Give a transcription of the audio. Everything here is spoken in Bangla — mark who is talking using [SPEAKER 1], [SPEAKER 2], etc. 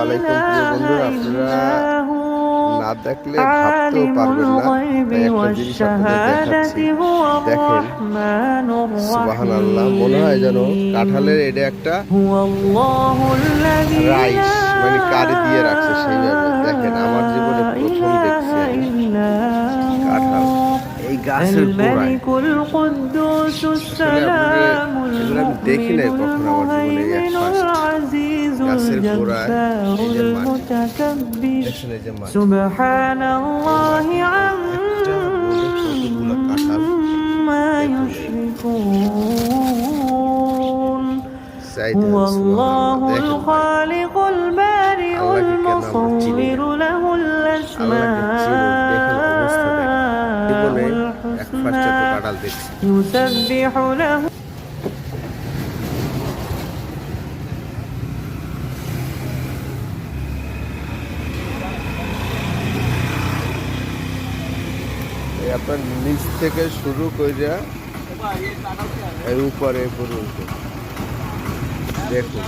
[SPEAKER 1] আলাইকুম প্রিয় বন্ধুরা, আপনারা না দেখলে ভাবতেও পারবেন না। তাই একটা জিনিস আপনাদের দেখাচ্ছি, দেখেন। সুবহানাল্লাহ, মনে হয় যেন কাঁঠালের এটা একটা রাইস, মানে কারি দিয়ে রাখছে সেইভাবে। দেখেন, আমার জীবনে প্রথম দেখছি আমি কাঁঠাল এই গাছের গোড়ায়। আসলে আপনাদের এগুলো আমি দেখি নাই কখনো আমার জীবনে, এই এক ফার্স্ট গাছের গোড়ায় এই যে মাটি, দেখেন এই যে মাটি, এই মাটিতে একটা বলে কতগুলো কাঁঠাল। চাইতে দেখেন ভাই, আল্লাহকে কেন আমরা চিনি না, আল্লাহকে চিনি, দেখেন অবস্থা, দেখেন জীবনে এক ফার্স্ট এত কাঁঠাল দেখছি। আপনার নিচ থেকে শুরু কইরা এর উপরে পর্যন্ত দেখুন।